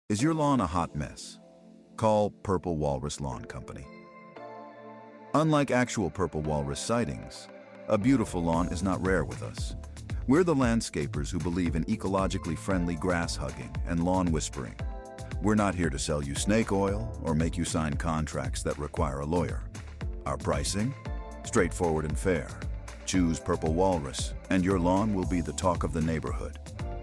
Is your lawn a hot mess? Call Purple Walrus Lawn Company. Unlike actual purple walrus sightings, a beautiful lawn is not rare with us. We're the landscapers who believe in ecologically friendly grass hugging and lawn whispering. We're not here to sell you snake oil or make you sign contracts that require a lawyer. Our pricing? Straightforward and fair. Choose Purple Walrus, and your lawn will be the talk of the neighborhood.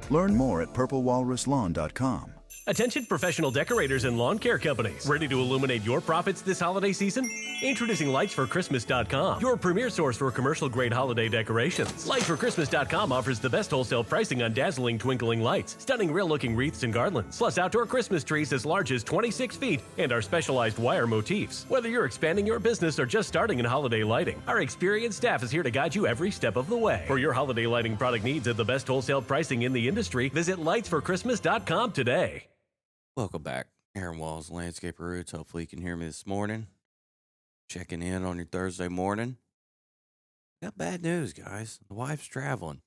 Learn more at purplewalruslawn.com. Attention professional decorators and lawn care companies. Ready to illuminate your profits this holiday season? Introducing LightsForChristmas.com, your premier source for commercial-grade holiday decorations. LightsForChristmas.com offers the best wholesale pricing on dazzling twinkling lights, stunning real-looking wreaths and garlands, plus outdoor Christmas trees as large as 26 feet, and our specialized wire motifs. Whether you're expanding your business or just starting in holiday lighting, our experienced staff is here to guide you every step of the way. For your holiday lighting product needs at the best wholesale pricing in the industry, visit LightsForChristmas.com today. Welcome back. Aaron Walls, Landscaper Roots. Hopefully you can hear me this morning. Checking in on your Thursday morning. Got bad news, guys. The wife's traveling.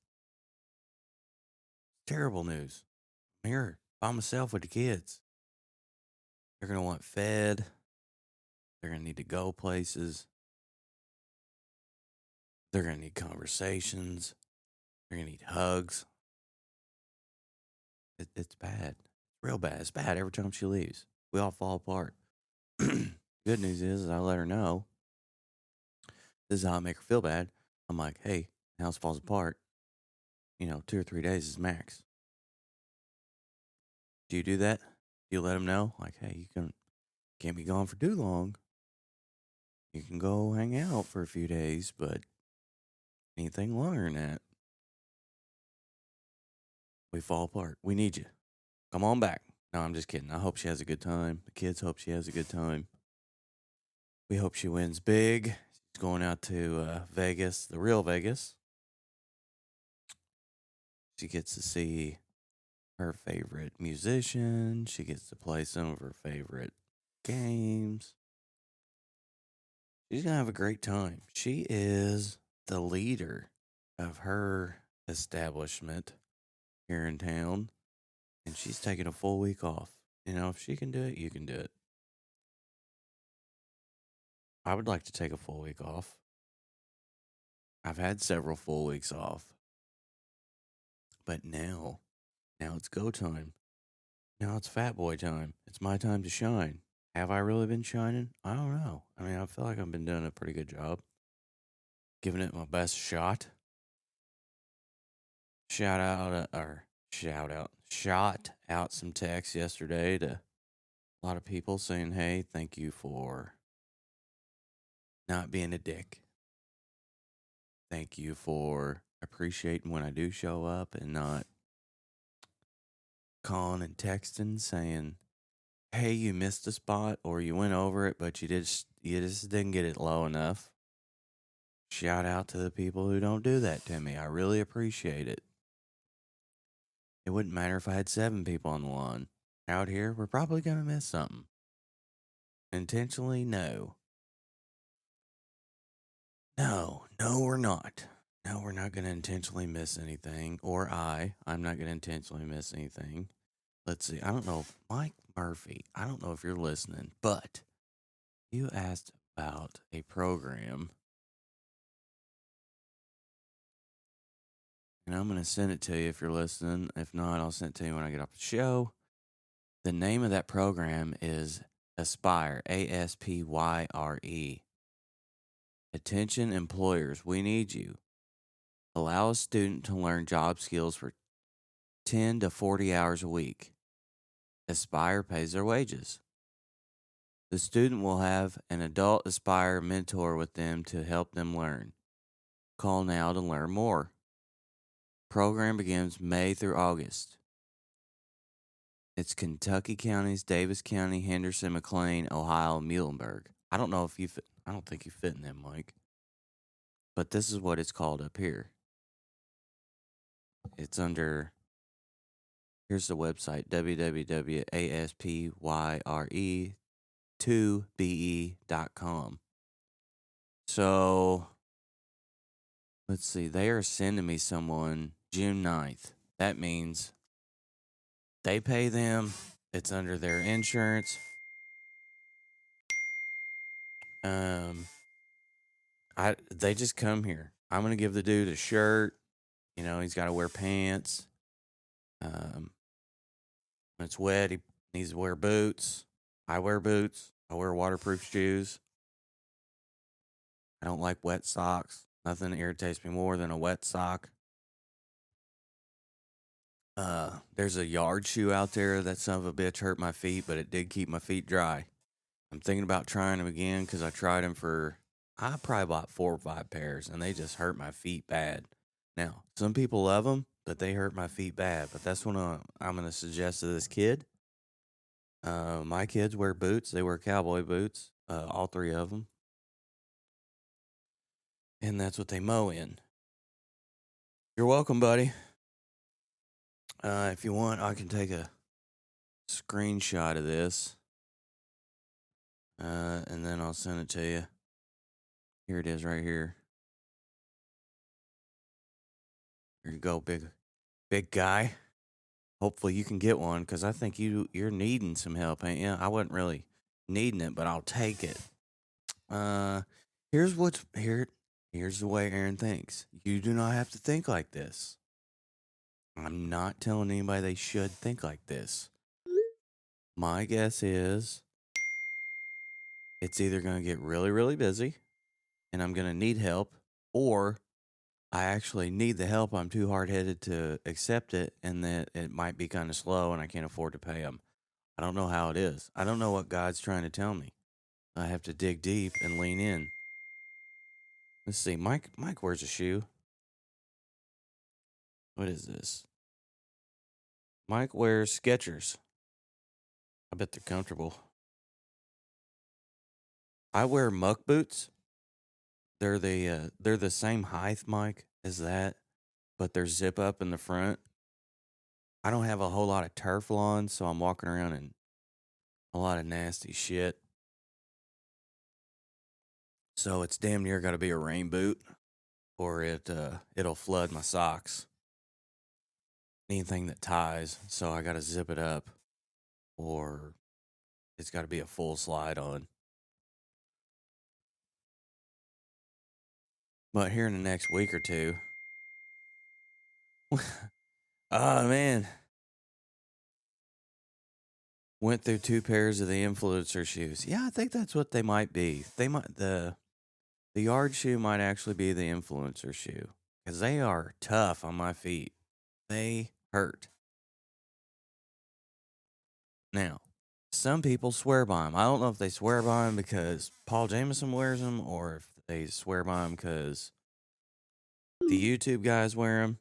Terrible news. I'm here by myself with the kids. They're going to want fed. They're going to need to go places. They're going to need conversations. They're going to need hugs. It's bad. Real bad. It's bad every time she leaves. We all fall apart. Good news is I let her know. This is how I make her feel bad. I'm like, hey, the house falls apart. 2 or 3 days is max. Do you do that? Do you let them know? Like, hey, can't be gone for too long. You can go hang out for a few days, but anything longer than that, we fall apart. We need you. Come on back. No, I'm just kidding. I hope she has a good time. The kids hope she has a good time. We hope she wins big. She's going out to Vegas, the real Vegas. She gets to see her favorite musician. She gets to play some of her favorite games. She's going to have a great time. She is the leader of her establishment here in town. And she's taking a full week off. If she can do it, you can do it. I would like to take a full week off. I've had several full weeks off. But now it's go time. Now it's fat boy time. It's my time to shine. Have I really been shining? I don't know. I feel like I've been doing a pretty good job. Giving it my best shot. Shot out some texts yesterday to a lot of people saying, hey, thank you for not being a dick. Thank you for appreciating when I do show up and not calling and texting saying, hey, you missed a spot or you went over it, but you just didn't get it low enough. Shout out to the people who don't do that to me. I really appreciate it. It wouldn't matter if I had 7 people on the lawn. Out here, we're probably going to miss something. Intentionally, no. No, we're not. No, we're not going to intentionally miss anything. Or I'm not going to intentionally miss anything. Let's see. I don't know. Mike Murphy, I don't know if you're listening, but you asked about a program. And I'm going to send it to you if you're listening. If not, I'll send it to you when I get off the show. The name of that program is Aspire, Aspyre. Attention employers, we need you. Allow a student to learn job skills for 10 to 40 hours a week. Aspire pays their wages. The student will have an adult Aspire mentor with them to help them learn. Call now to learn more. Program begins May through August. It's Kentucky counties, Davis County, Henderson, McLean, Ohio, and Muhlenberg. I don't think you fit in them, Mike. But this is what it's called up here. It's under, here's the website, www.aspyre2be.com. So, let's see, they are sending me someone June 9th. That means they pay them, It's under their insurance. They just come here. I'm gonna give the dude a shirt. You know, he's got to wear pants. Um, when it's wet, he needs to wear boots. I wear boots. I wear waterproof shoes. I don't like wet socks. Nothing irritates me more than a wet sock. There's a yard shoe out there that son of a bitch hurt my feet, but it did keep my feet dry. I'm thinking about trying them again because I tried them I probably bought 4 or 5 pairs and they just hurt my feet bad. Now, some people love them, but they hurt my feet bad. But that's what I'm going to suggest to this kid. My kids wear boots. They wear cowboy boots, all 3 of them. And that's what they mow in. You're welcome, buddy. If you want, I can take a screenshot of this. And then I'll send it to you. Here it is right here. Here you go, big guy. Hopefully you can get one because I think you're needing some help, ain't you? I wasn't really needing it, but I'll take it. Here's the way Aaron thinks. You do not have to think like this. I'm not telling anybody they should think like this. My guess is it's either going to get really, really busy and I'm going to need help, or I actually need the help. I'm too hard-headed to accept it, and that it might be kind of slow and I can't afford to pay them. I don't know how it is. I don't know what God's trying to tell me. I have to dig deep and lean in. Let's see. Mike wears a shoe. What is this? Mike wears Skechers. I bet they're comfortable. I wear muck boots. They're the same height, Mike, as that, but they're zip up in the front. I don't have a whole lot of turf lawns, so I'm walking around in a lot of nasty shit. So it's damn near got to be a rain boot, or it'll flood my socks. Anything that ties, so I got to zip it up, or it's got to be a full slide on. But here in the next week or two, oh man, went through 2 pairs of the influencer shoes. Yeah, I think that's what they might be. They might the yard shoe might actually be the influencer shoe because they are tough on my feet. They hurt. Now, some people swear by them. I don't know if they swear by them because Paul Jameson wears them, or if they swear by them because the YouTube guys wear them.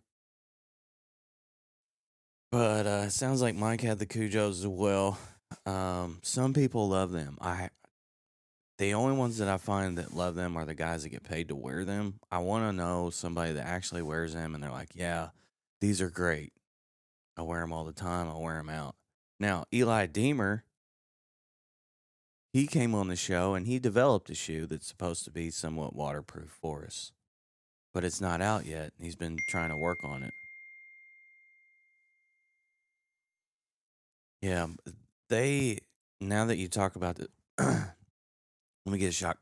But it sounds like Mike had the Cujos as well. Some people love them. The only ones that I find that love them are the guys that get paid to wear them. I want to know somebody that actually wears them and they're like, yeah, these are great. I wear them all the time. I'll wear them out. Now, Eli Deemer, he came on the show and he developed a shoe that's supposed to be somewhat waterproof for us. But it's not out yet. He's been trying to work on it. Yeah, now that you talk about it, let me get a shot.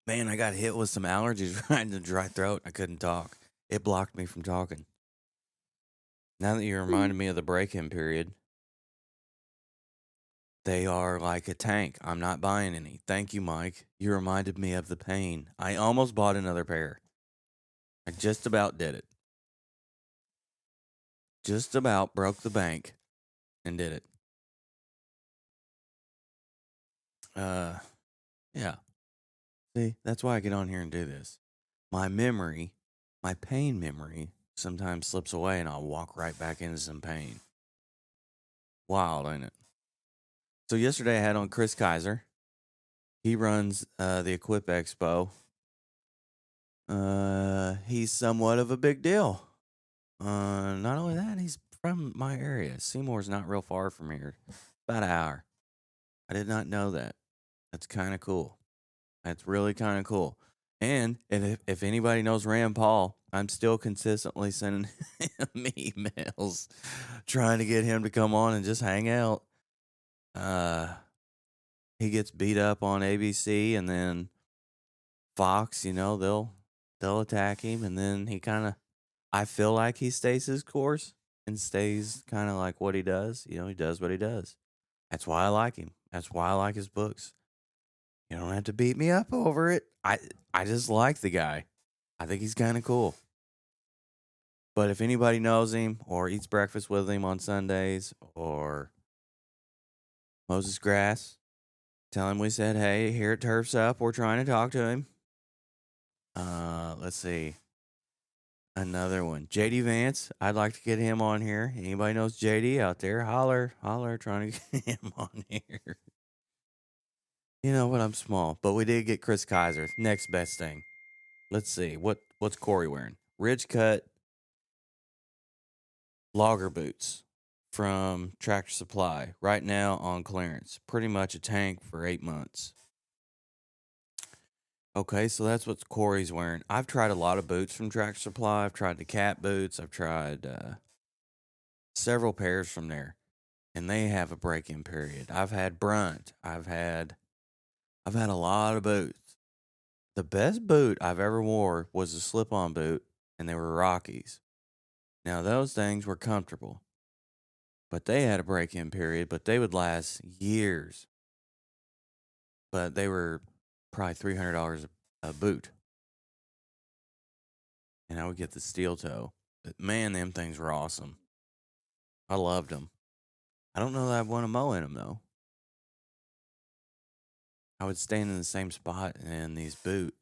Man, I got hit with some allergies right in the dry throat. I couldn't talk. It blocked me from talking. Now that you reminded me of the break-in period, they are like a tank. I'm not buying any. Thank you, Mike. You reminded me of the pain. I almost bought another pair. I just about did it. Just about broke the bank and did it. Yeah. See, that's why I get on here and do this. My pain memory, sometimes slips away and I'll walk right back into some pain. Wild, ain't it? So yesterday I had on Chris Kaiser. He runs the Equip Expo. He's somewhat of a big deal. Not only that, he's from my area. Seymour's not real far from here. About an hour. I did not know that. That's kind of cool. That's really kind of cool. And if anybody knows Rand Paul, I'm still consistently sending him emails trying to get him to come on and just hang out. He gets beat up on ABC, and then Fox, they'll attack him, and then I feel like he stays his course and stays kind of like what he does. He does what he does. That's why I like him. That's why I like his books. You don't have to beat me up over it. I just like the guy. I think he's kind of cool. But if anybody knows him or eats breakfast with him on Sundays or Moses Grass, tell him we said, hey, here at Turf's Up, we're trying to talk to him. Let's see. Another one. JD Vance. I'd like to get him on here. Anybody knows JD out there? Holler, trying to get him on here. You know what? I'm small, but we did get Chris Kaiser. Next best thing. Let's see. What's Corey wearing? Ridge cut logger boots from Tractor Supply. Right now on clearance. Pretty much a tank for 8 months. Okay, so that's what Corey's wearing. I've tried a lot of boots from Tractor Supply. I've tried the cat boots. I've tried several pairs from there, and they have a break-in period. I've had Brunt. I've had a lot of boots. The best boot I've ever wore was a slip-on boot, and they were Rockies. Now those things were comfortable, but they had a break-in period. But they would last years. But they were probably $300 a boot. And I would get the steel toe. But man, them things were awesome. I loved them. I don't know that I'd want to mow in them, though. I would stand in the same spot in these boots.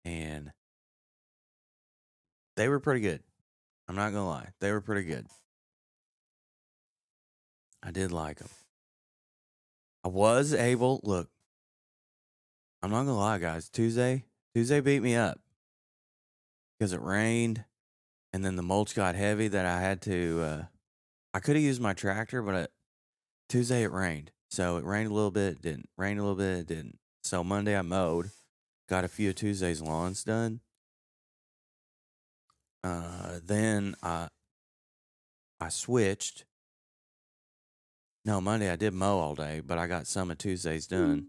And they were pretty good. I'm not going to lie. They were pretty good. I did like them. I was able, look, I'm not going to lie, guys. Tuesday beat me up because it rained and then the mulch got heavy that I had to, I could have used my tractor, but Tuesday it rained. So it rained a little bit, it didn't. Rained a little bit, it didn't. So Monday I mowed, got a few of Tuesday's lawns done. Then I switched. No, Monday I did mow all day, but I got some of Tuesday's done.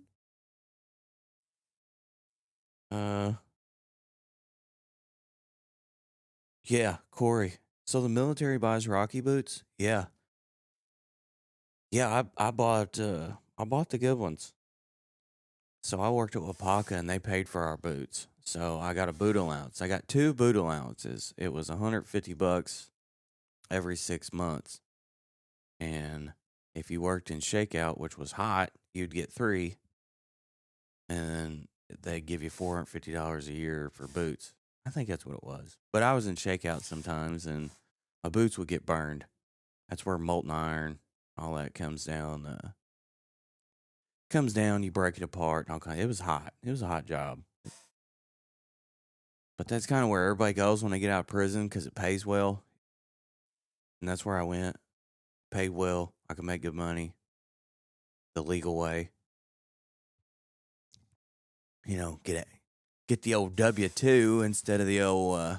Yeah, Corey. So the military buys Rocky boots? Yeah. Yeah, I bought the good ones. So I worked at Wapaka and they paid for our boots. So I got a boot allowance. I got 2 boot allowances. It was $150 every 6 months. And if you worked in shakeout, which was hot, you'd get 3. And they'd give you $450 a year for boots. I think that's what it was. But I was in shakeout sometimes and my boots would get burned. That's where molten iron, all that comes down. You break it apart. And all kind. It was hot. It was a hot job. But that's kind of where everybody goes when they get out of prison because it pays well. And that's where I went. Paid well. I could make good money the legal way. Get the old W-2 instead of the old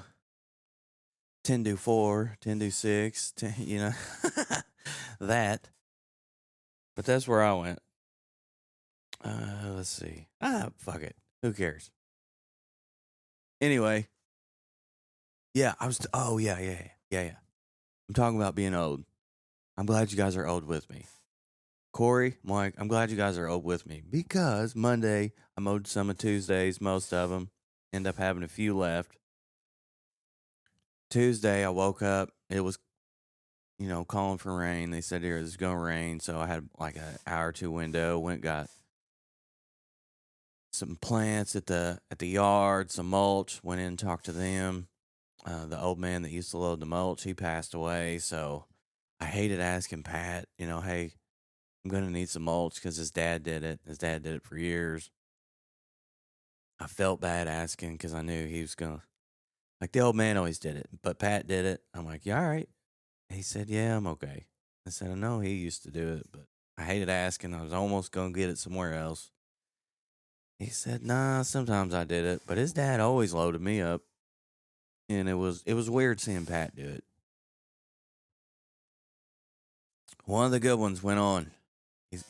10-4, 10-6, that. But that's where I went. Let's see. Fuck it. Who cares? Anyway. Yeah, yeah. I'm talking about being old. I'm glad you guys are old with me. Corey, Mike, I'm glad you guys are old with me because Monday I mowed some of Tuesdays, most of them. End up having a few left. Tuesday I woke up. It was, calling for rain. They said it was going to rain. So I had like an hour or 2 window. Went got some plants at the yard, some mulch. Went in and talked to them. The old man that used to load the mulch, he passed away. So I hated asking Pat, hey, I'm going to need some mulch because his dad did it. His dad did it for years. I felt bad asking because I knew he was going to, like the old man always did it, but Pat did it. I'm like, yeah, all right. He said, yeah, I'm okay. I said, I know he used to do it, but I hated asking. I was almost going to get it somewhere else. He said, "Nah, sometimes I did it, but his dad always loaded me up, and it was weird seeing Pat do it." One of the good ones went on.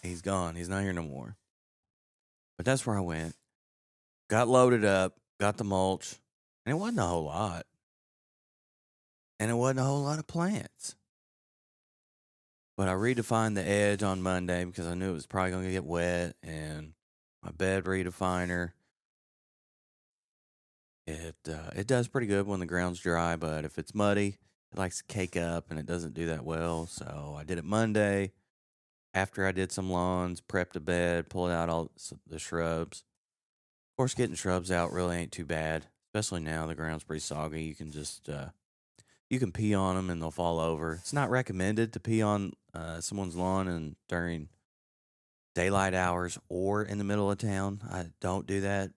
He's gone. He's not here no more. But that's where I went. Got loaded up, got the mulch, and it wasn't a whole lot. And it wasn't a whole lot of plants. But I redefined the edge on Monday because I knew it was probably going to get wet, and my bed redefiner, it does pretty good when the ground's dry, but if it's muddy, it likes to cake up and it doesn't do that well. So I did it Monday after I did some lawns, prepped a bed, pulled out all the shrubs. Of course, getting shrubs out really ain't too bad, especially now the ground's pretty soggy. You can just you can pee on them and they'll fall over. It's not recommended to pee on someone's lawn and during daylight hours or in the middle of town. I don't do that,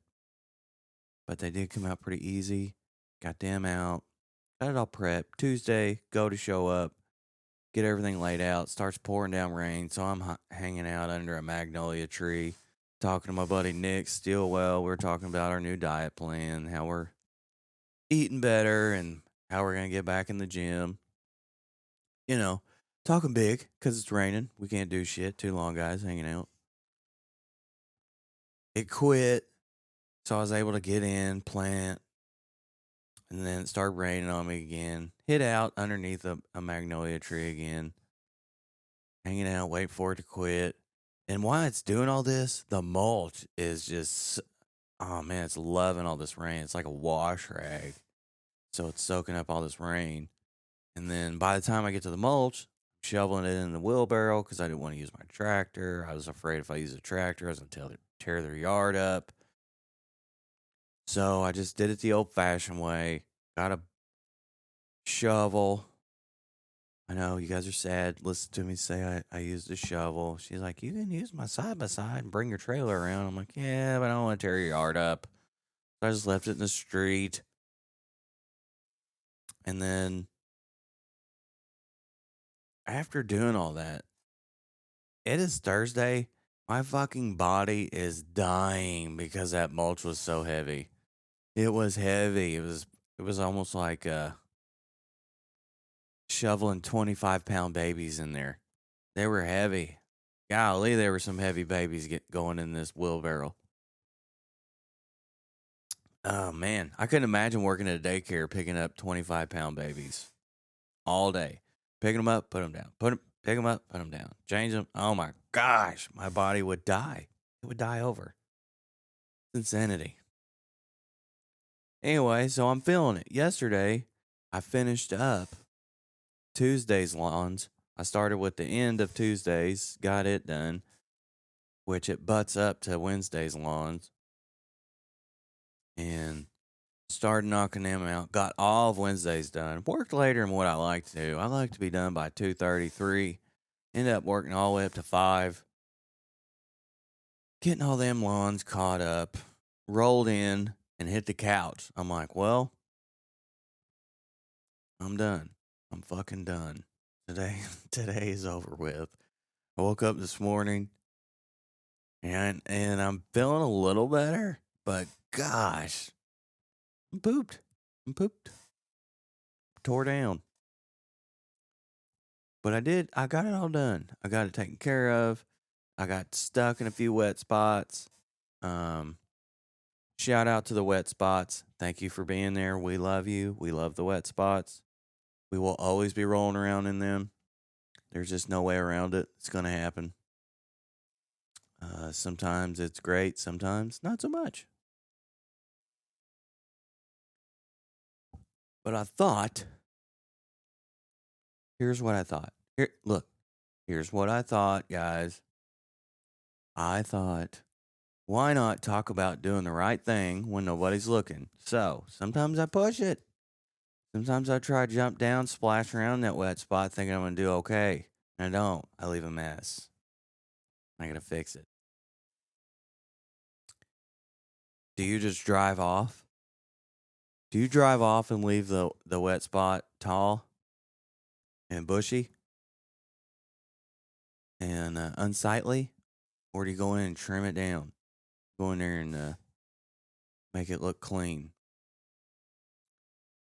but they did come out pretty easy. Got them out, got it all prepped. Tuesday, go to show up, get everything laid out. Starts pouring down rain, so I'm hanging out under a magnolia tree, talking to my buddy Nick Stillwell. We're talking about our new diet plan, how we're eating better, and how we're gonna get back in the gym. You know, talking big because it's raining. We can't do shit. Too long, guys, hanging out. It quit, so I was able to get in, plant, and then it started raining on me again. Hid out underneath a magnolia tree again, hanging out, wait for it to quit. And while it's doing all this, the mulch is just, oh man, it's loving all this rain. It's like a wash rag. So it's soaking up all this rain. And then by the time I get to the mulch, I'm shoveling it in the wheelbarrow because I didn't want to use my tractor. I was afraid if I used a tractor, I was going to tear their yard up. So I just did it the old fashioned way. Got a shovel. I know you guys are sad. Listen to me say I used a shovel. She's like, you can use my side by side and bring your trailer around. I'm like, yeah, but I don't want to tear your yard up. So I just left it in the street. And then after doing all that, it is Thursday. My fucking body is dying because that mulch was so heavy. It was heavy. It was almost like shoveling 25-pound babies in there. They were heavy. Golly, there were some heavy babies going in this wheelbarrow. Oh man, I couldn't imagine working at a daycare picking up 25-pound babies all day. Picking them up, put them down. Pick them up, put them down. Change them. Oh my gosh, my body would die. It would die over. It's insanity. Anyway, so I'm feeling it. Yesterday, I finished up Tuesday's lawns. I started with the end of Tuesday's, got it done, which it butts up to Wednesday's lawns. And started knocking them out. Got all of Wednesday's done. Worked later than what I like to do. I like to be done by 2:33. Ended up working all the way up to 5. Getting all them lawns caught up. Rolled in and hit the couch. I'm like, well, I'm done. I'm fucking done. Today is over with. I woke up this morning and I'm feeling a little better, but gosh, I'm pooped. Tore down. But I got it all done. I got it taken care of. I got stuck in a few wet spots. Shout out to the wet spots. Thank you for being there. We love you. We love the wet spots. We will always be rolling around in them. There's just no way around it. It's going to happen. Sometimes it's great. Sometimes not so much. But I thought, here's what I thought. Here's what I thought, guys. I thought, why not talk about doing the right thing when nobody's looking? So sometimes I push it. Sometimes I try to jump down, splash around that wet spot thinking I'm going to do okay. And I don't. I leave a mess. I got to fix it. Do you just drive off? Do you drive off and leave the wet spot tall and bushy and unsightly? Or do you go in and trim it down? go in there and make it look clean.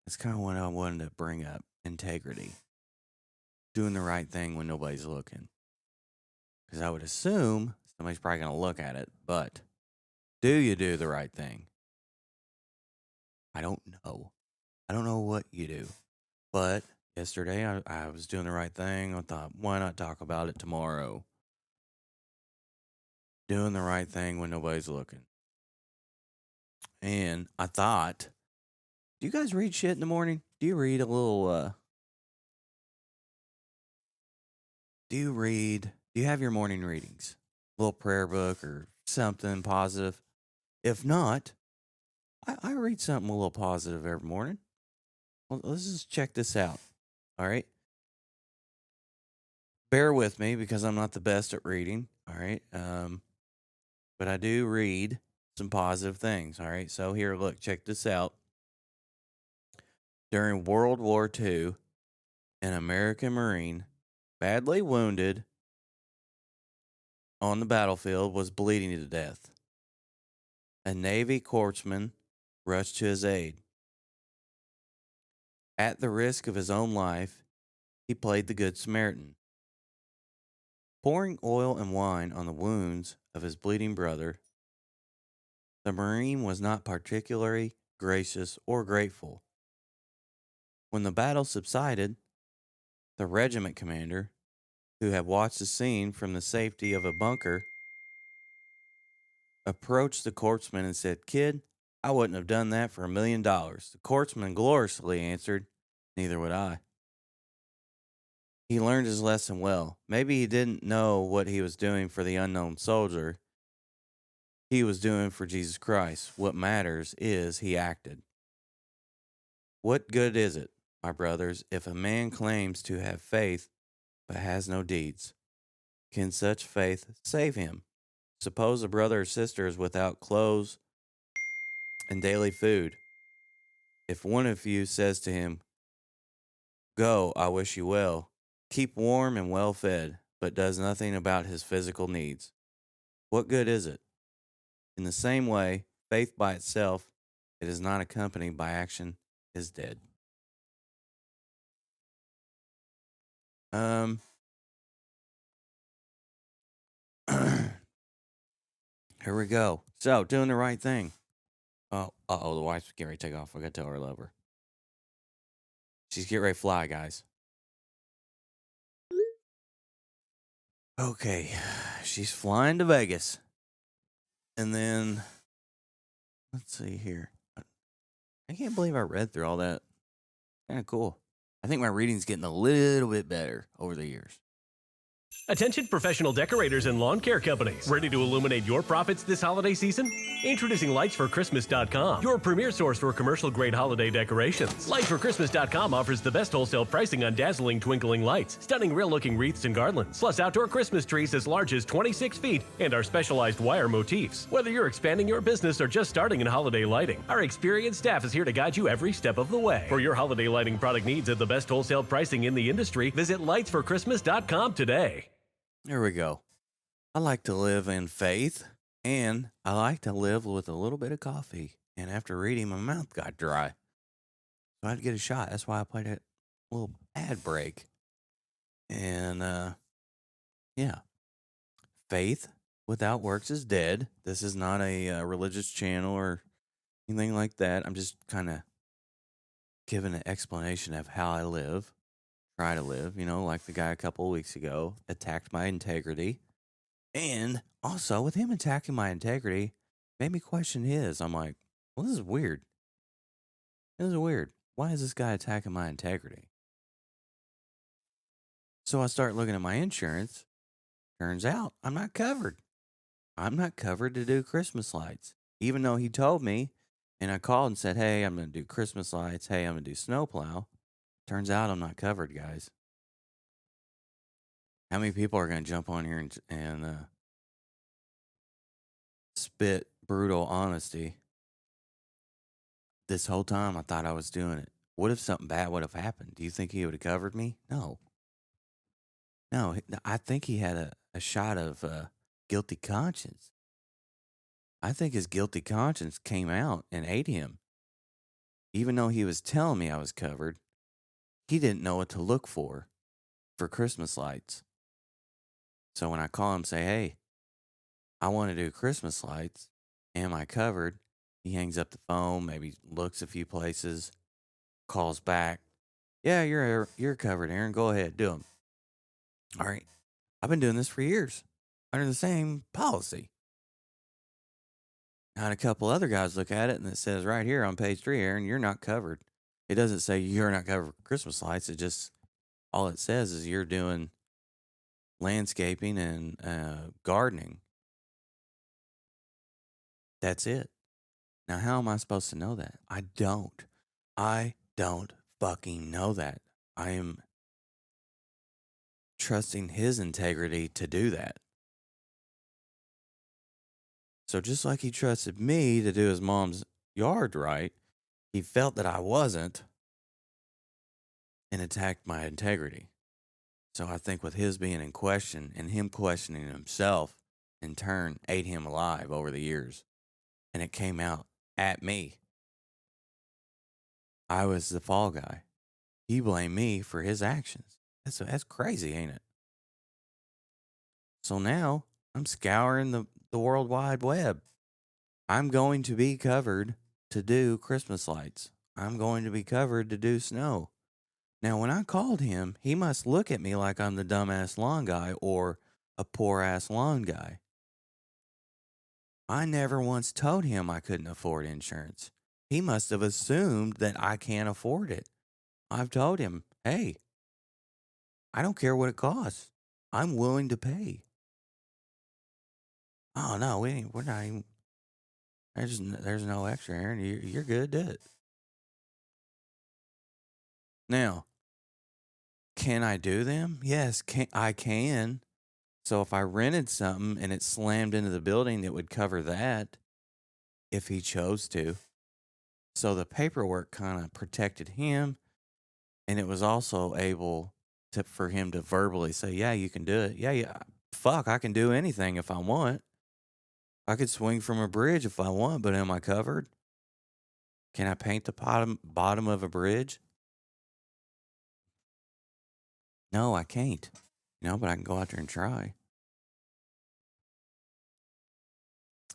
That's kind of what I wanted to bring up. Integrity. Doing the right thing when nobody's looking. Because I would assume somebody's probably going to look at it, but do you do the right thing? I don't know. I don't know what you do. But yesterday I was doing the right thing. I thought, why not talk about it tomorrow? Doing the right thing when nobody's looking. And I thought, do you guys read shit in the morning? Do you read a little, do you have your morning readings? A little prayer book or something positive? If not, I read something a little positive every morning. Well, let's just check this out. All right. Bear with me because I'm not the best at reading. All right. But I do read some positive things. All right. So here, look, check this out. During World War II, an American Marine, badly wounded on the battlefield, was bleeding to death. A Navy corpsman rushed to his aid. At the risk of his own life, he played the Good Samaritan. Pouring oil and wine on the wounds of his bleeding brother, the Marine was not particularly gracious or grateful. When the battle subsided, the regiment commander, who had watched the scene from the safety of a bunker, approached the corpsman and said, "Kid, I wouldn't have done that for $1 million." The corpsman gloriously answered, "Neither would I." He learned his lesson well. Maybe he didn't know what he was doing for the unknown soldier. He was doing for Jesus Christ. What matters is he acted. What good is it, my brothers, if a man claims to have faith but has no deeds? Can such faith save him? Suppose a brother or sister is without clothes and daily food. If one of you says to him, "Go, I wish you well," keep warm and well fed, but does nothing about his physical needs, what good is it? In the same way, faith by itself, it is not accompanied by action, is dead. Here we go. So, doing the right thing. Oh, the wife's getting ready to take off. I gotta tell her I love her. She's getting ready to fly, guys. Okay, she's flying to Vegas. And then, let's see here. I can't believe I read through all that. Kind of cool. I think my reading's getting a little bit better over the years. Attention professional decorators and lawn care companies. Ready to illuminate your profits this holiday season? Introducing LightsForChristmas.com, your premier source for commercial-grade holiday decorations. LightsForChristmas.com offers the best wholesale pricing on dazzling twinkling lights, stunning real-looking wreaths and garlands, plus outdoor Christmas trees as large as 26 feet, and our specialized wire motifs. Whether you're expanding your business or just starting in holiday lighting, our experienced staff is here to guide you every step of the way. For your holiday lighting product needs at the best wholesale pricing in the industry, visit LightsForChristmas.com today. There we go. I like to live in faith, and I like to live with a little bit of coffee. And after reading, my mouth got dry. So I had to get a shot. That's why I played a little ad break. And, yeah. Faith without works is dead. This is not a religious channel or anything like that. I'm just kind of giving an explanation of how I live. Try to live, like the guy a couple of weeks ago attacked my integrity. And also with him attacking my integrity made me question his. I'm like, well, this is weird. This is weird. Why is this guy attacking my integrity? So I start looking at my insurance. Turns out I'm not covered. I'm not covered to do Christmas lights. Even though he told me, and I called and said, hey, I'm going to do Christmas lights. Hey, I'm going to do snowplow. Turns out I'm not covered, guys. How many people are going to jump on here and spit brutal honesty? This whole time I thought I was doing it. What if something bad would have happened? Do you think he would have covered me? No. No, I think he had a shot of guilty conscience. I think his guilty conscience came out and ate him. Even though he was telling me I was covered, he didn't know what to look for Christmas lights. So when I call him, say, hey, I want to do Christmas lights. Am I covered? He hangs up the phone, maybe looks a few places, calls back. Yeah, you're covered, Aaron. Go ahead, do them. All right. I've been doing this for years under the same policy. I had a couple other guys look at it, and it says right here on page 3, Aaron, you're not covered. It doesn't say you're not covered for Christmas lights. It just, all it says is you're doing landscaping and gardening. That's it. Now, how am I supposed to know that? I don't fucking know that. I am trusting his integrity to do that. So just like he trusted me to do his mom's yard right, he felt that I wasn't and attacked my integrity. So I think with his being in question and him questioning himself, in turn, ate him alive over the years. And it came out at me. I was the fall guy. He blamed me for his actions. That's crazy, ain't it? So now I'm scouring the World Wide Web. I'm going to be covered to do Christmas lights. I'm going to be covered to do snow. Now, when I called him, he must look at me like I'm the dumbass lawn guy or a poor ass lawn guy. I never once told him I couldn't afford insurance. He must have assumed that I can't afford it. I've told him, hey, I don't care what it costs. I'm willing to pay. Oh, no, we're not even. There's no extra, Aaron. You're good, do it. Now, can I do them? Yes, I can. So if I rented something and it slammed into the building, it would cover that if he chose to. So the paperwork kind of protected him, and it was also able for him to verbally say, yeah, you can do it. Yeah, fuck, I can do anything if I want. I could swing from a bridge if I want, but am I covered? Can I paint the bottom of a bridge? No, I can't. But I can go out there and try.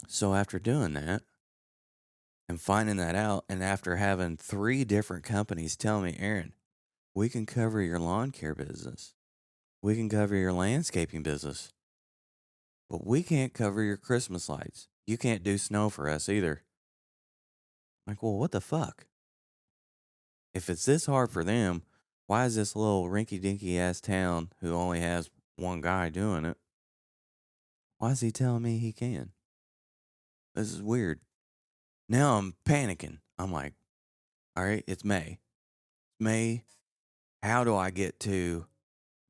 So after doing that and finding that out, and after having 3 different companies tell me, Aaron, we can cover your lawn care business. We can cover your landscaping business. But we can't cover your Christmas lights. You can't do snow for us either. I'm like, well, what the fuck? If it's this hard for them, why is this little rinky-dinky ass town who only has one guy doing it? Why is he telling me he can? This is weird. Now I'm panicking. I'm like, all right, it's May. May, how do I get to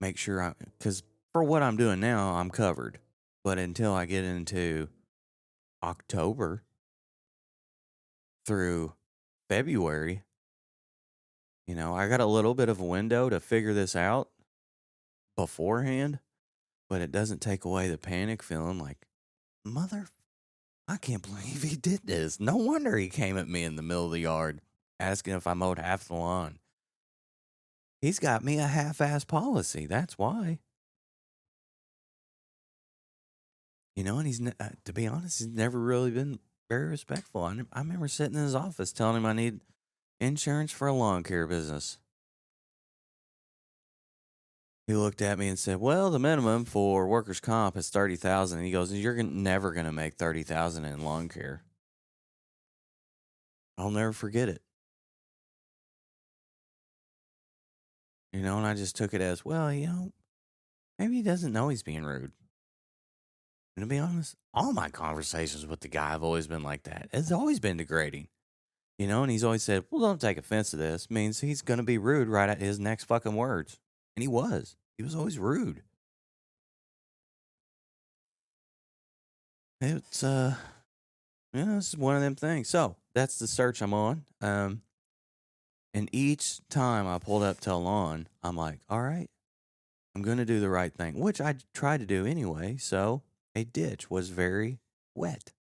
make sure because for what I'm doing now, I'm covered. But until I get into October through February, I got a little bit of a window to figure this out beforehand, but it doesn't take away the panic feeling like, I can't believe he did this. No wonder he came at me in the middle of the yard asking if I mowed half the lawn. He's got me a half-ass policy. That's why. And he's, to be honest, he's never really been very respectful. I remember sitting in his office telling him I need insurance for a lawn care business. He looked at me and said, well, the minimum for workers' comp is $30,000. And he goes, you're never going to make $30,000 in lawn care. I'll never forget it. And I just took it as, well, maybe he doesn't know he's being rude. And to be honest, all my conversations with the guy have always been like that. It's always been degrading. And he's always said, well, don't take offense to this. Means he's going to be rude right at his next fucking words. And he was. He was always rude. It's, this is one of them things. So, that's the search I'm on. And each time I pulled up to a lawn, I'm like, all right, I'm going to do the right thing, which I tried to do anyway. So, a ditch was very wet.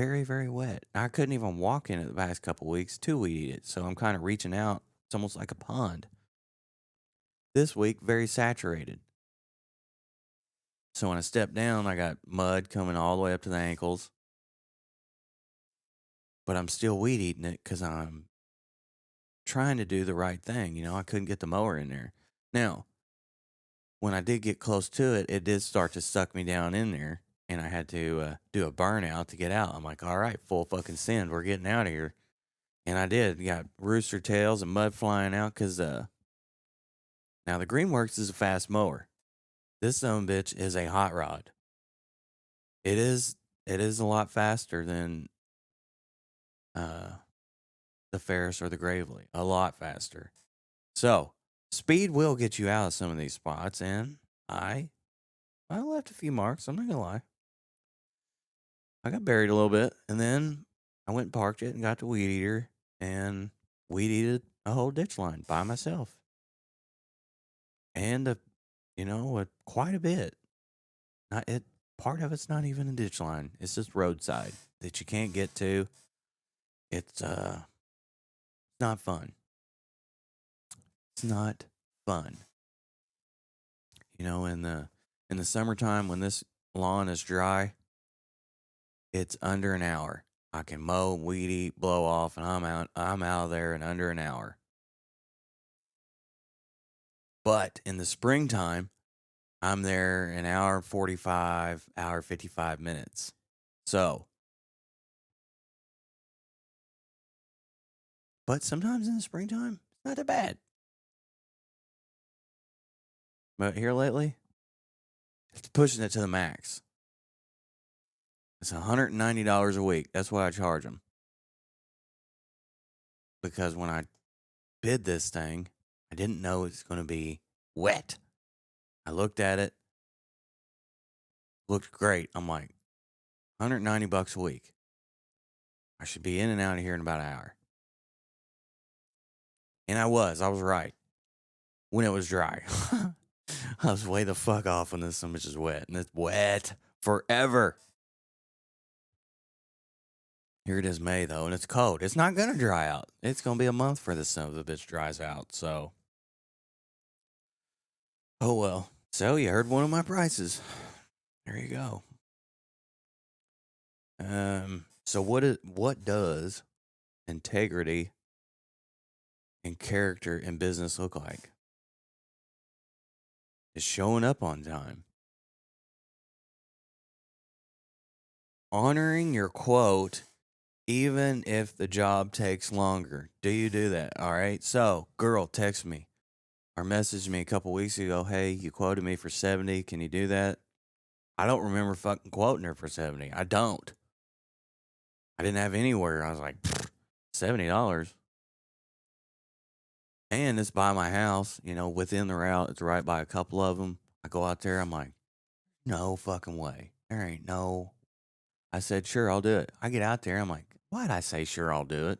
very, very wet. I couldn't even walk in it the past couple weeks to weed eat it. So I'm kind of reaching out. It's almost like a pond. This week, very saturated. So when I stepped down, I got mud coming all the way up to the ankles. But I'm still weed eating it because I'm trying to do the right thing. You know, I couldn't get the mower in there. Now, when I did get close to it, it did start to suck me down in there. And I had to do a burnout to get out. I'm like, all right, full fucking send. We're getting out of here. And I did. Got rooster tails and mud flying out because now the Greenworks is a fast mower. This bitch is a hot rod. It is a lot faster than the Ferris or the Gravely. A lot faster. So speed will get you out of some of these spots, and I left a few marks. I'm not gonna lie. I got buried a little bit, and then I went and parked it and got the weed eater and weed eated a whole ditch line by myself. And quite a bit. Part of it's not even a ditch line. It's just roadside that you can't get to. It's not fun. It's not fun. You know, in the summertime when this lawn is dry, it's under an hour. I can mow, weed eat, blow off, and I'm out of there in under an hour. But in the springtime, I'm there an hour 45, hour 55 minutes. So, but sometimes in the springtime, it's not that bad. But here lately, it's pushing it to the max. It's $190 a week. That's what I charge them. Because when I bid this thing, I didn't know it's going to be wet. I looked at it. Looked great. I'm like, $190 a week. I should be in and out of here in about an hour. And I was right. When it was dry. I was way the fuck off when this so much is wet. And it's wet forever. Here it is May, though, and it's cold. It's not going to dry out. It's going to be a month for this son of a bitch dries out, so. Oh, well. So, you heard one of my prices. There you go. So what does integrity and character in business look like? It's showing up on time. Honoring your quote even if the job takes longer. Do you do that? All right. So, girl, text me or messaged me a couple weeks ago. Hey, you quoted me for 70. Can you do that? I don't remember fucking quoting her for 70. I don't. I didn't have anywhere. I was like, $70. And it's by my house, within the route. It's right by a couple of them. I go out there. I'm like, no fucking way. There ain't no. I said, sure, I'll do it. I get out there. I'm like, why'd I say sure I'll do it?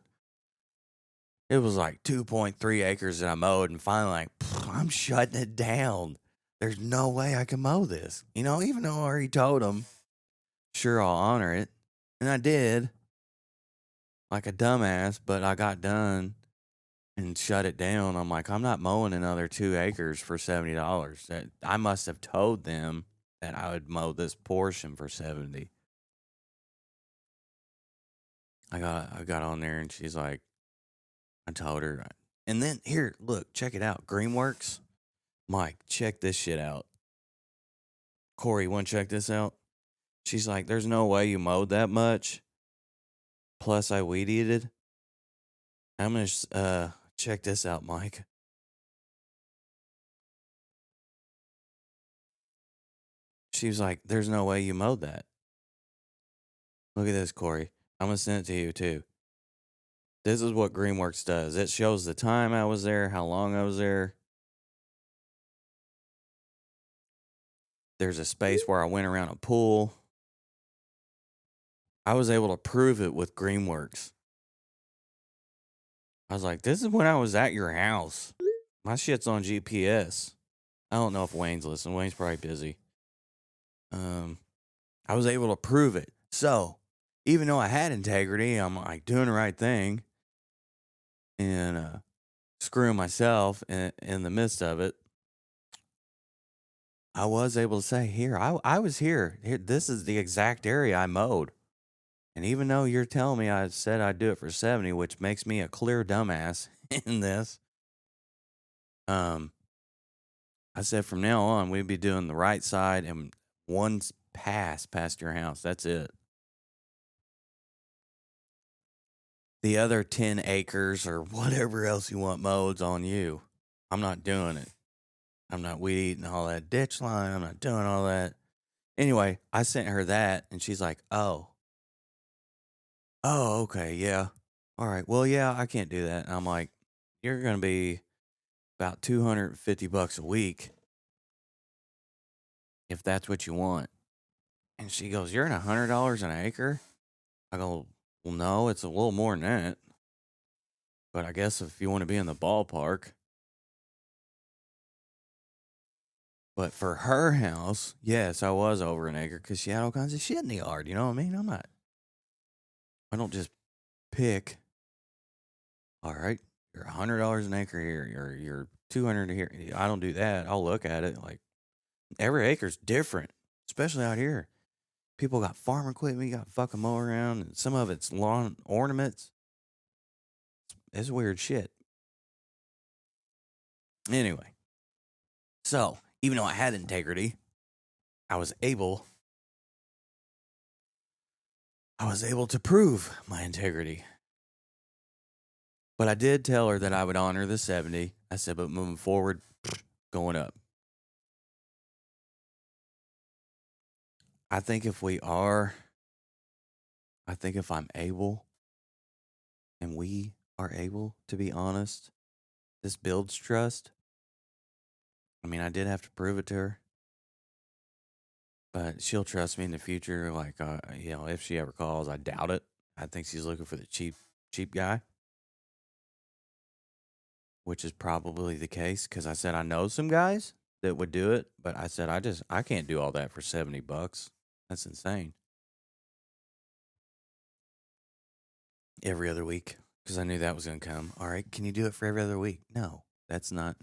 It was like 2.3 acres that I mowed, and finally, like, I'm shutting it down. There's no way I can mow this. Even though I already told them, sure, I'll honor it. And I did. Like a dumbass, but I got done and shut it down. I'm like, I'm not mowing another 2 acres for $70. I must have told them that I would mow this portion for $70. I got on there and she's like, I told her. And then here, look, check it out. Greenworks. Mike, check this shit out. Corey, want to check this out? She's like, there's no way you mowed that much. Plus I weed eated. I'm going to check this out, Mike. She was like, there's no way you mowed that. Look at this, Corey. I'm going to send it to you, too. This is what Greenworks does. It shows the time I was there, how long I was there. There's a space where I went around a pool. I was able to prove it with Greenworks. I was like, this is when I was at your house. My shit's on GPS. I don't know if Wayne's listening. Wayne's probably busy. I was able to prove it. So, even though I had integrity, I'm like doing the right thing and screwing myself in the midst of it. I was able to say, here, I was here. This is the exact area I mowed. And even though you're telling me I said I'd do it for 70, which makes me a clear dumbass in this, I said from now on, we'd be doing the right side and one pass past your house. That's it. The other 10 acres or whatever else you want mowed's on you. I'm not doing it. I'm not weed eating all that ditch line. I'm not doing all that. Anyway, I sent her that and she's like, oh, okay, yeah. All right, well, yeah, I can't do that. And I'm like, you're going to be about $250 a week if that's what you want. And she goes, you're in $100 an acre? I go, well, no, it's a little more than that. But I guess if you want to be in the ballpark. But for her house, yes, I was over an acre because she had all kinds of shit in the yard. You know what I mean? I don't just pick. All right, you're $100 an acre here. You're $200 here. I don't do that. I'll look at it like every acre's different, especially out here. People got farm equipment. You got fucking mow around, and some of it's lawn ornaments. It's weird shit. Anyway, so even though I had integrity, I was able to prove my integrity. But I did tell her that I would honor the 70. I said, but moving forward, going up. I think if I'm able and we are able to be honest, this builds trust. I mean, I did have to prove it to her. But she'll trust me in the future. Like, if she ever calls, I doubt it. I think she's looking for the cheap guy. Which is probably the case because I said I know some guys that would do it, but I said I can't do all that for $70. That's insane. Every other week because I knew that was going to come. All right, can you do it for every other week? No, that's not.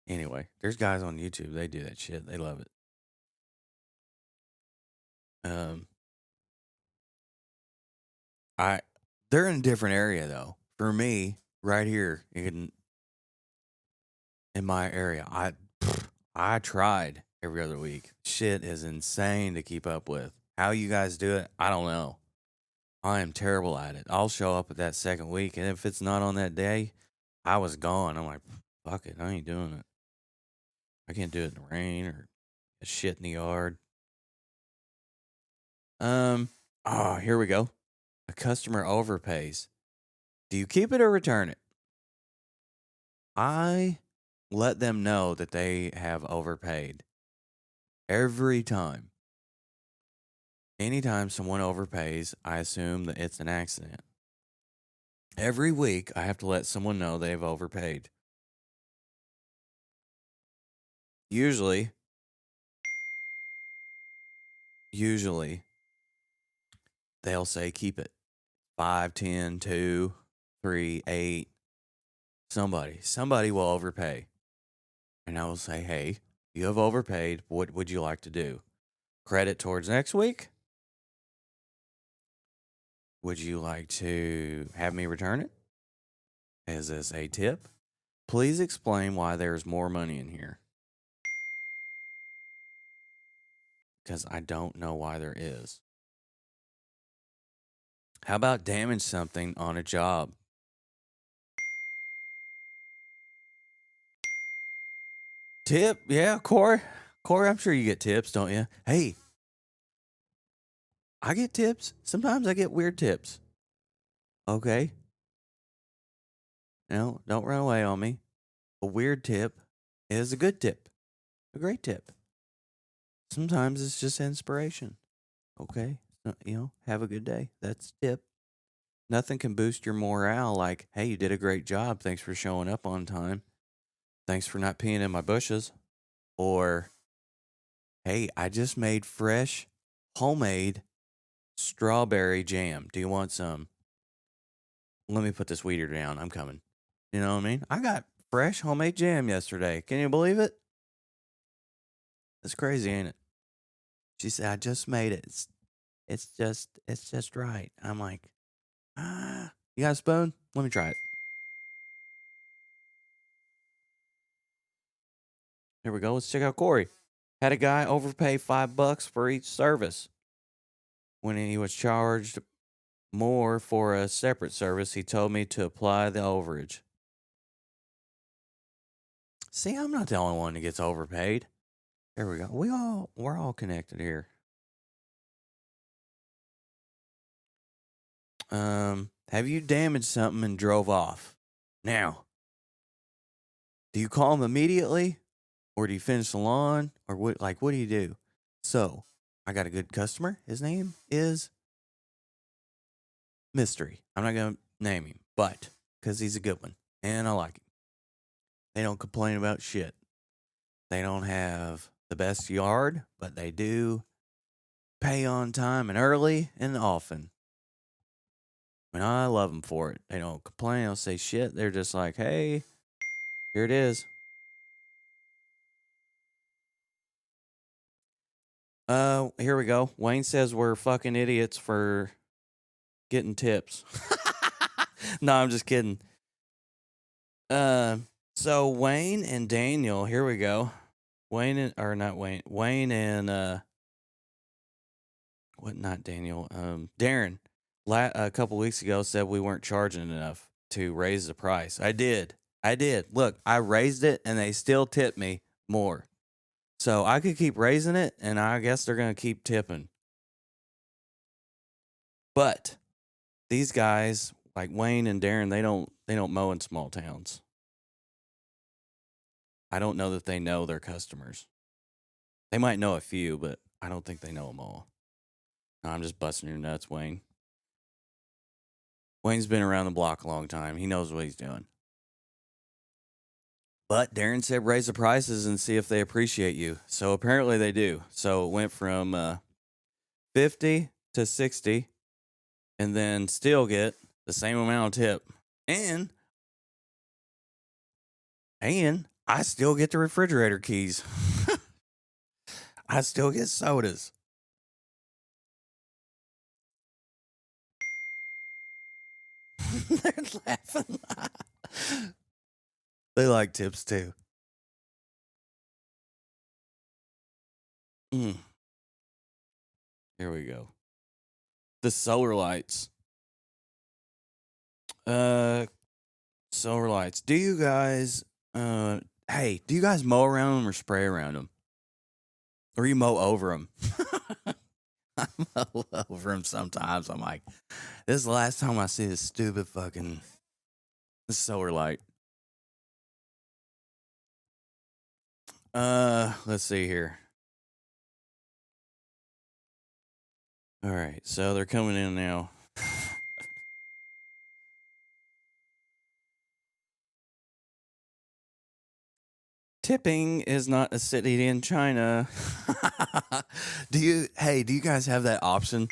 Anyway, there's guys on YouTube. They do that shit. They love it. They're in a different area though. For me, right here in my area, I tried every other week. Shit is insane to keep up with. How you guys do it, I don't know. I am terrible at it. I'll show up at that second week, and if it's not on that day, I was gone. I'm like, fuck it, I ain't doing it. I can't do it in the rain or shit in the yard. Here we go. A customer overpays. Do you keep it or return it? I let them know that they have overpaid every time. Anytime someone overpays, I assume that it's an accident. Every week, I have to let someone know they've overpaid. Usually, they'll say keep it. 5, 10, 2, 3, 8. Somebody will overpay. And I will say, hey, you have overpaid. What would you like to do? Credit towards next week? Would you like to have me return it? Is this a tip? Please explain why there's more money in here. Because I don't know why there is. How about damage something on a job? Tip? Yeah, Corey. Corey, I'm sure you get tips, don't you? Hey, I get tips. Sometimes I get weird tips. Okay. No, don't run away on me. A weird tip is a good tip. A great tip. Sometimes it's just inspiration. Okay. Have a good day. That's tip. Nothing can boost your morale like, hey, you did a great job. Thanks for showing up on time. Thanks for not peeing in my bushes. Or, hey, I just made fresh, homemade strawberry jam. Do you want some? Let me put this weeder down. I'm coming. You know what I mean? I got fresh homemade jam yesterday. Can you believe it? It's crazy, ain't it? She said, I just made it. It's just right. I'm like, you got a spoon? Let me try it. Here we go. Let's check out Corey. Had a guy overpay $5 for each service. When he was charged more for a separate service, he told me to apply the overage. See, I'm not the only one that gets overpaid. There we go. We're all connected here. Have you damaged something and drove off? Now, do you call him immediately, or do you finish the lawn, or what? Like, what do you do? So, I got a good customer. His name is Mystery. I'm not gonna name him, but because he's a good one and I like him. They don't complain about shit. They don't have the best yard, but they do pay on time and early and often. And I love them for it. They don't complain. They don't say shit. They're just like, hey, here it is. Here we go. Wayne says we're fucking idiots for getting tips. No, I'm just kidding. So Wayne and Daniel, here we go. Wayne and not Daniel. Darren, a couple weeks ago said we weren't charging enough to raise the price. I did. Look, I raised it and they still tipped me more. So I could keep raising it and I guess they're going to keep tipping. But these guys like Wayne and Darren, they don't mow in small towns. I don't know that they know their customers. They might know a few, but I don't think they know them all. No, I'm just busting your nuts, Wayne. Wayne's been around the block a long time. He knows what he's doing. But Darren said raise the prices and see if they appreciate you. So apparently they do. So it went from 50 to 60 and then still get the same amount of tip. And I still get the refrigerator keys. I still get sodas. They're laughing. They like tips too. Here we go. The solar lights. Solar lights. Do you guys do you guys mow around them or spray around them? Or you mow over them? I mow over them sometimes. I'm like, this is the last time I see this stupid fucking solar light. Let's see here. All right, so they're coming in now. Tipping is not a city in China. Do you guys have that option?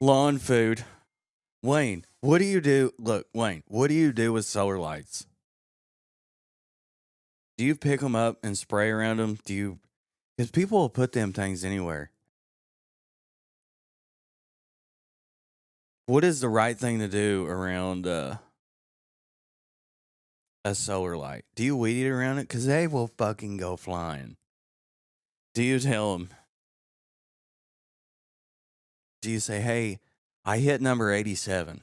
Lawn food. Wayne, what do you do? Look, Wayne, what do you do with solar lights? Do you pick them up and spray around them? Because people will put them things anywhere. What is the right thing to do around a solar light? Do you weed eat around it? Because they will fucking go flying. Do you tell them? Do you say, hey, I hit number 87.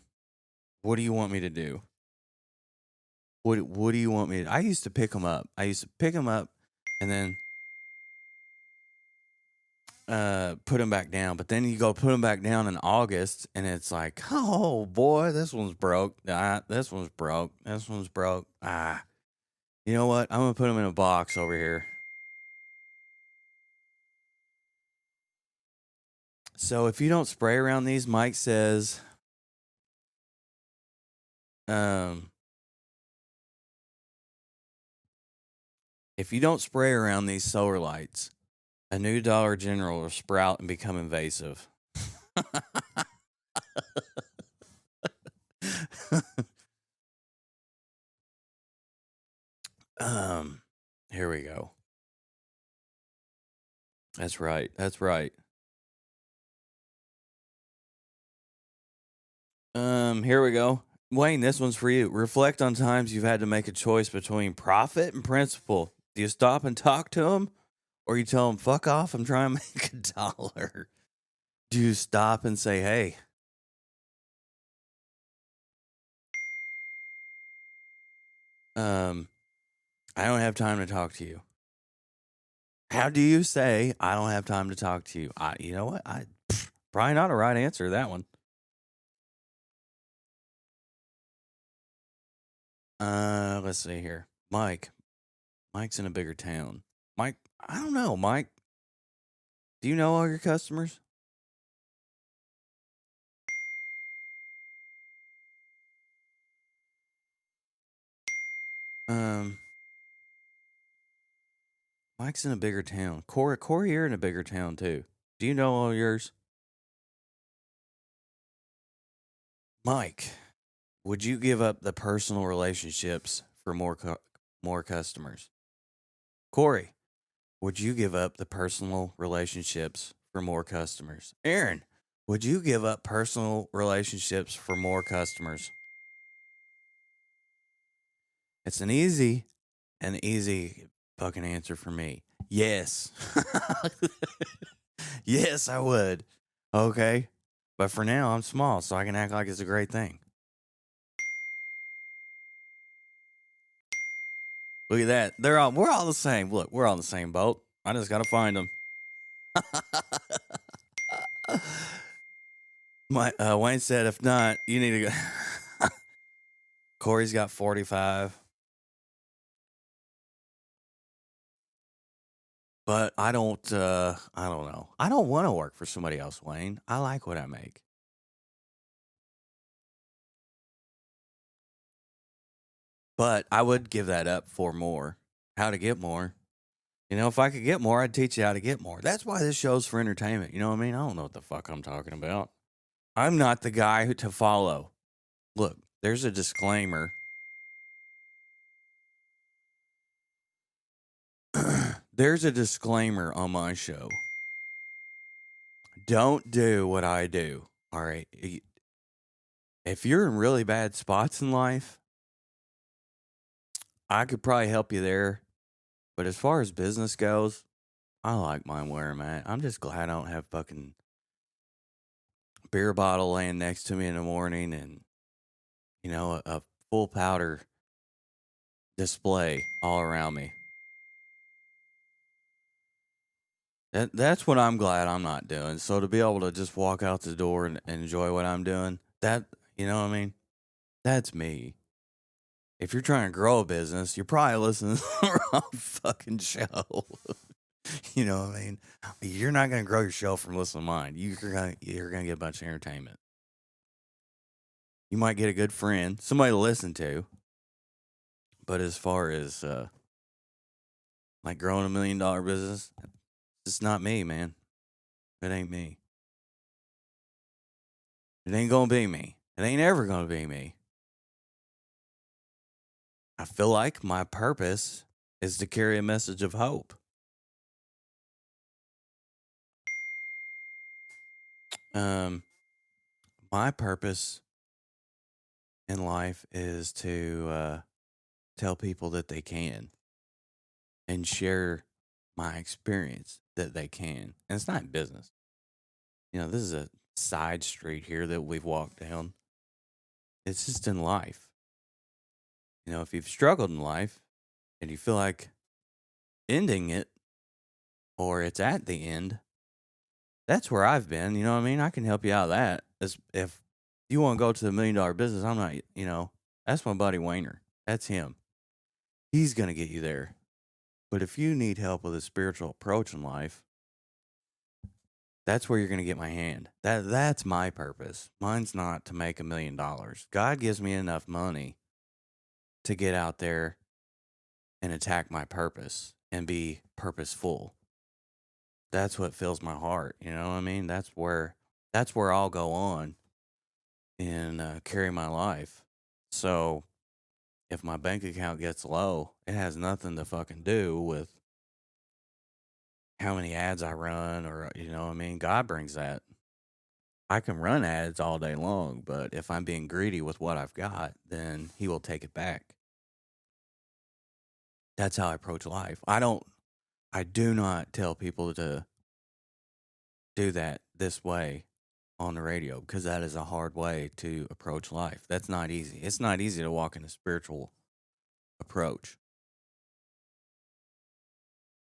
What do you want me to do? What do you want me to? I used to pick them up. And then put them back down. But then you go put them back down in August, and it's like, oh boy, this one's broke. This one's broke. This one's broke. You know what? I'm gonna put them in a box over here. So if you don't spray around these, Mike says, if you don't spray around these solar lights, A new Dollar General will sprout and become invasive. Here we go. That's right. That's right. Here we go. Wayne, this one's for you. Reflect on times you've had to make a choice between profit and principle. Do you stop and talk to them? Or you tell them, fuck off, I'm trying to make $1? Do you stop and say, hey, I don't have time to talk to you? How do you say, I don't have time to talk to you? You know what? Probably not a right answer to that one. Let's see here. Mike's in a bigger town. Mike, I don't know. Mike, do you know all your customers? Mike's in a bigger town. Corey, you're in a bigger town too. Do you know all yours? Mike, would you give up the personal relationships for more customers? Corey, would you give up the personal relationships for more customers? Aaron, would you give up personal relationships for more customers? It's an easy fucking answer for me. Yes. Yes, I would. Okay. But for now, I'm small, so I can act like it's a great thing. Look at that. We're all the same. Look, we're all in the same boat. I just got to find them. Wayne said, if not, you need to go. Corey's got 45. But I don't know. I don't want to work for somebody else, Wayne. I like what I make. But I would give that up for more. How to get more. You know, if I could get more, I'd teach you how to get more. That's why this show's for entertainment. You know what I mean? I don't know what the fuck I'm talking about. I'm not the guy to follow. Look, there's a disclaimer. There's a disclaimer on my show. Don't do what I do. All right. If you're in really bad spots in life, I could probably help you there. But as far as business goes, I like mine where I'm at. I'm just glad I don't have fucking beer bottle laying next to me in the morning and, you know, a full powder display all around me. That's what I'm glad I'm not doing. So to be able to just walk out the door and enjoy what I'm doing, that, you know what I mean? That's me. If you're trying to grow a business, you're probably listening to the wrong fucking show. You know what I mean? You're not going to grow your show from listening to mine. You're going to get a bunch of entertainment. You might get a good friend, somebody to listen to. But as far as like growing $1 million business, it's not me, man. It ain't me. It ain't going to be me. It ain't ever going to be me. I feel like my purpose is to carry a message of hope. My purpose in life is to tell people that they can and share my experience that they can. And it's not in business. You know, this is a side street here that we've walked down. It's just in life. You know, if you've struggled in life and you feel like ending it or it's at the end, that's where I've been. You know what I mean? I can help you out of that. If you want to go to the $1 million business, I'm not, you know, that's my buddy Wayner. That's him. He's going to get you there. But if you need help with a spiritual approach in life, that's where you're going to get my hand. That's my purpose. Mine's not to make $1 million. God gives me enough money to get out there and attack my purpose and be purposeful. that's what fills my heart. You know what I mean? That's where I'll go on and carry my life. So if my bank account gets low, it has nothing to fucking do with how many ads I run, or you know what I mean? God brings that. I can run ads all day long, but if I'm being greedy with what I've got, then he will take it back. That's how I approach life. I do not tell people to do that this way on the radio, because that is a hard way to approach life. That's not easy. It's not easy to walk in a spiritual approach.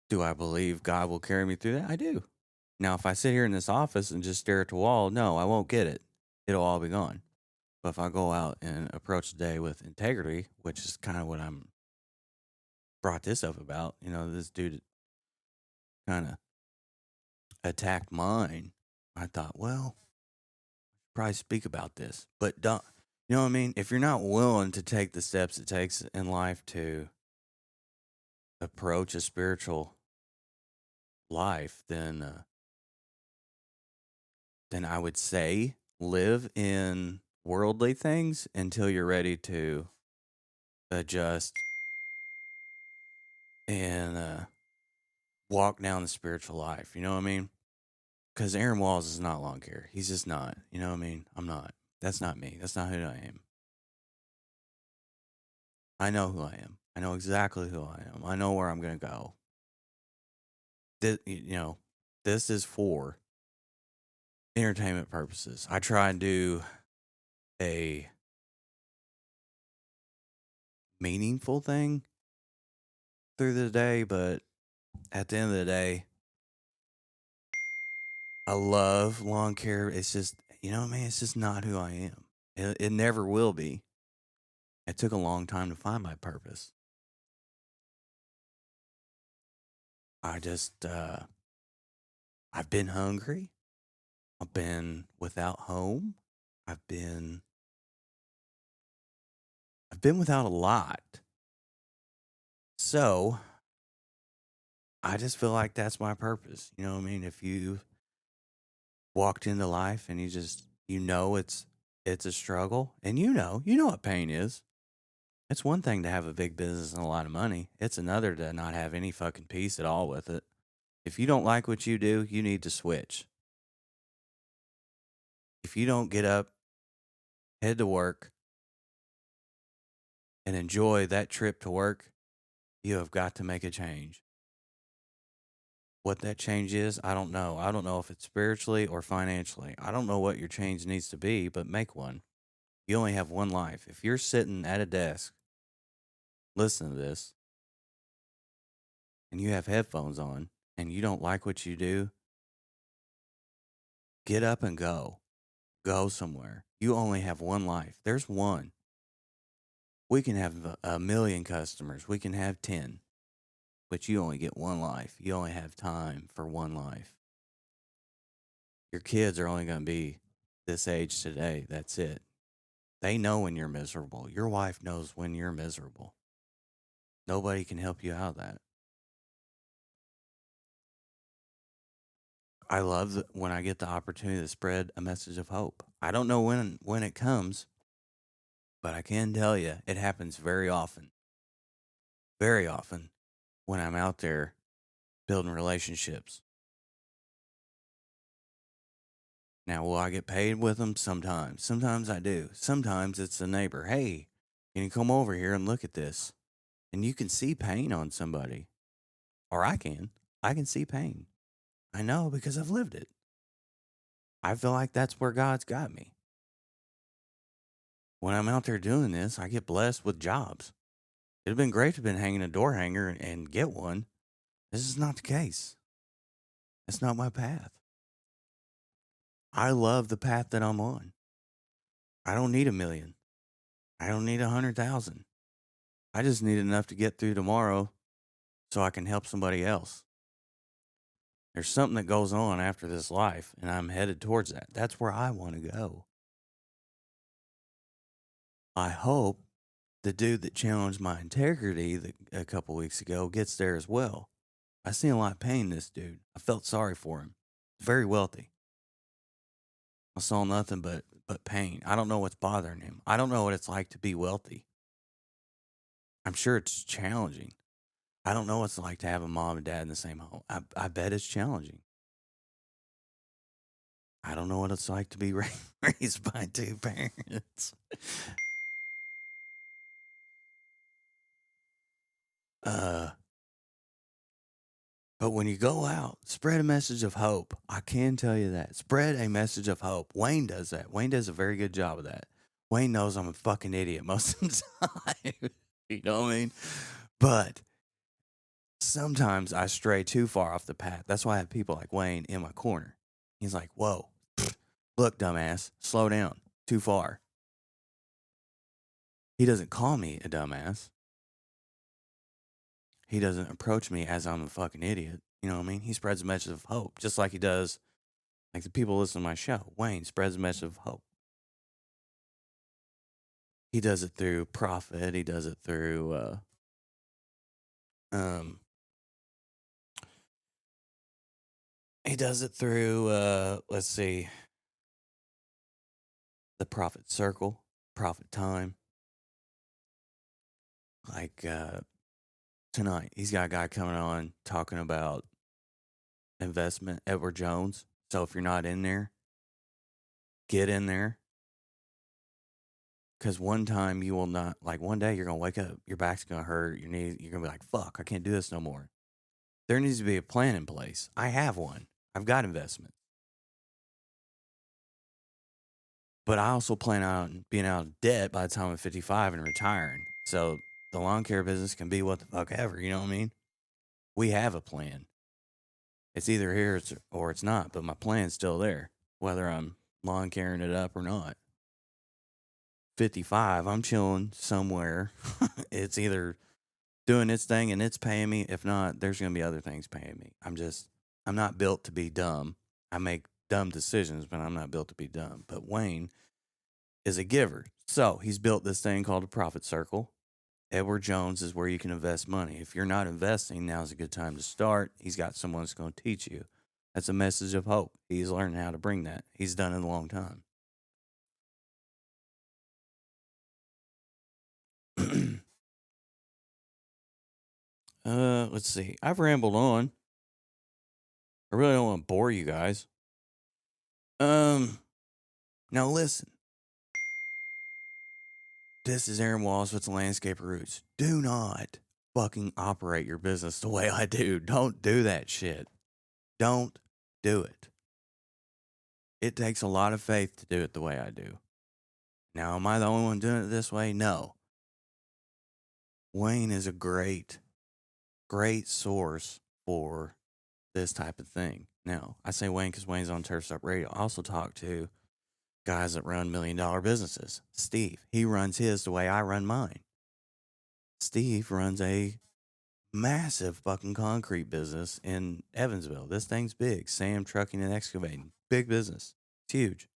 Do I believe God will carry me through that? I do. Now, if I sit here in this office and just stare at the wall, no, I won't get it. It'll all be gone. But if I go out and approach the day with integrity, which is kind of what I'm brought this up about, this dude kind of attacked mine. I thought, well, probably speak about this, but don't, you know what I mean? If you're not willing to take the steps it takes in life to approach a spiritual life, then I would say live in worldly things until you're ready to adjust and walk down the spiritual life. You know what I mean? Because Aaron Walls is not lawn care. He's just not. You know what I mean? I'm not. That's not me. That's not who I am. I know who I am. I know exactly who I am. I know where I'm going to go. This is for entertainment purposes. I try and do a meaningful thing through the day, but at the end of the day, I love lawn care. It's just, you know what I mean? It's just not who I am. It never will be. It took a long time to find my purpose. I just, I've been hungry. I've been without home. I've been without a lot. So I just feel like that's my purpose. You know what I mean? If you walked into life and it's a struggle, and you know what pain is. It's one thing to have a big business and a lot of money. It's another to not have any fucking peace at all with it. If you don't like what you do, you need to switch. If you don't get up, head to work, and enjoy that trip to work, you have got to make a change. What that change is, I don't know. I don't know if it's spiritually or financially. I don't know what your change needs to be, but make one. You only have one life. If you're sitting at a desk, listen to this, and you have headphones on, and you don't like what you do, get up and go. Go somewhere. You only have one life. There's one. We can have a million customers. We can have 10. But you only get one life. You only have time for one life. Your kids are only going to be this age today. That's it. They know when you're miserable. Your wife knows when you're miserable. Nobody can help you out of that. I love when I get the opportunity to spread a message of hope. I don't know when it comes, but I can tell you it happens very often. Very often when I'm out there building relationships. Now, will I get paid with them? Sometimes. Sometimes I do. Sometimes it's a neighbor. Hey, can you come over here and look at this? And you can see pain on somebody. Or I can. I can see pain. I know because I've lived it. I feel like that's where God's got me. When I'm out there doing this, I get blessed with jobs. It'd have been great to have been hanging a door hanger and get one. This is not the case. That's not my path. I love the path that I'm on. I don't need 1 million. I don't need 100,000. I just need enough to get through tomorrow so I can help somebody else. There's something that goes on after this life, and I'm headed towards that. That's where I want to go. I hope the dude that challenged my integrity a couple weeks ago gets there as well. I seen a lot of pain in this dude. I felt sorry for him. Very wealthy. I saw nothing but pain. I don't know what's bothering him. I don't know what it's like to be wealthy. I'm sure it's challenging. I don't know what it's like to have a mom and dad in the same home. I bet it's challenging. I don't know what it's like to be raised by two parents. But when you go out, spread a message of hope. I can tell you that. Spread a message of hope. Wayne does that. Wayne does a very good job of that. Wayne knows I'm a fucking idiot most of the time. You know what I mean? But sometimes I stray too far off the path. That's why I have people like Wayne in my corner. He's like, whoa, look, dumbass, slow down. Too far. He doesn't call me a dumbass. He doesn't approach me as I'm a fucking idiot. You know what I mean? He spreads a message of hope, just like he does, like the people listen to my show. Wayne spreads a message of hope. He does it through profit. He does it through, he does it through, let's see, the Profit Circle, Profit Time. Like, tonight, he's got a guy coming on talking about investment, Edward Jones. So if you're not in there, get in there. Because one time you will not, like one day you're going to wake up, your back's going to hurt, your knees, you're going to be like, fuck, I can't do this no more. There needs to be a plan in place. I have one. I've got investments. But I also plan on being out of debt by the time I'm 55 and retiring. So the lawn care business can be what the fuck ever, you know what I mean? We have a plan. It's either here or it's not, but my plan's still there, whether I'm lawn caring it up or not. 55, I'm chilling somewhere. It's either doing its thing and it's paying me. If not, there's going to be other things paying me. I'm not built to be dumb. I make dumb decisions, but I'm not built to be dumb. But Wayne is a giver. So he's built this thing called a Profit Circle. Edward Jones is where you can invest money. If you're not investing, now's a good time to start. He's got someone that's going to teach you. That's a message of hope. He's learning how to bring that. He's done it a long time. Let's see. I've rambled on. I really don't want to bore you guys. Now listen. This is Aaron Wallace with the Landscaper Roots. Do not fucking operate your business the way I do. Don't do that shit. Don't do it. It takes a lot of faith to do it the way I do. Now, am I the only one doing it this way? No. Wayne is a great source for this type of thing. Now, I say Wayne because Wayne's on Turf Stop Radio. I also talk to guys that run $1 million businesses. Steve, he runs his the way I run mine. Steve runs a massive fucking concrete business in Evansville. This thing's big. Sam Trucking and Excavating. Big business. It's huge.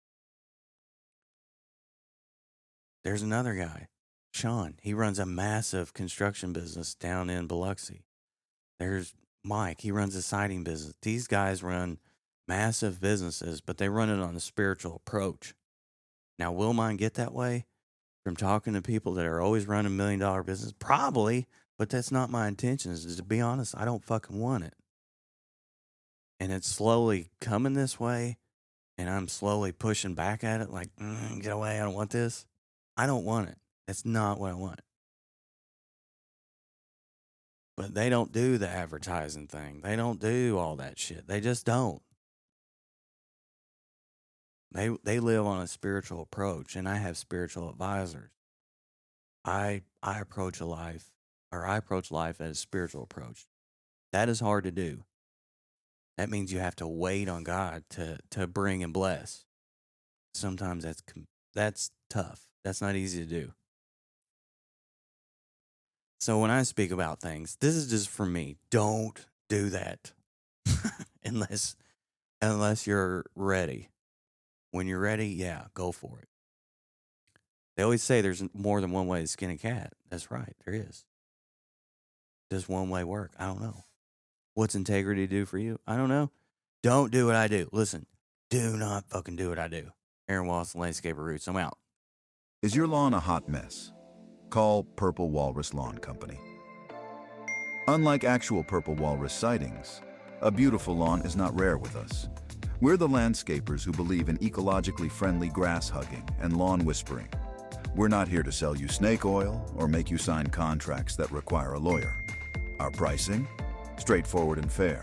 There's another guy, Sean. He runs a massive construction business down in Biloxi. There's Mike. He runs a siding business. These guys run massive businesses, but they run it on a spiritual approach. Now, will mine get that way from talking to people that are always running $1 million business? Probably, but that's not my intention. To be honest, I don't fucking want it. And it's slowly coming this way, and I'm slowly pushing back at it like, get away, I don't want this. I don't want it. That's not what I want. But they don't do the advertising thing. They don't do all that shit. They just don't. They live on a spiritual approach, and I have spiritual advisors. I approach life as a spiritual approach. That is hard to do. That means you have to wait on God to bring and bless. Sometimes that's tough. That's not easy to do. So when I speak about things, this is just for me. Don't do that unless you're ready. When you're ready, yeah, go for it. They always say there's more than one way to skin a cat. That's right, there is. Does one way work? I don't know. What's integrity do for you? I don't know. Don't do what I do. Listen, do not fucking do what I do. Aaron Wallace, Landscaper Roots. I'm out. Is your lawn a hot mess? Call Purple Walrus Lawn Company. Unlike actual Purple Walrus sightings, a beautiful lawn is not rare with us. We're the landscapers who believe in ecologically friendly grass hugging and lawn whispering. We're not here to sell you snake oil or make you sign contracts that require a lawyer. Our pricing? Straightforward and fair.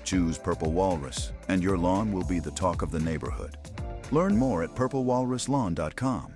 Choose Purple Walrus, and your lawn will be the talk of the neighborhood. Learn more at purplewalruslawn.com.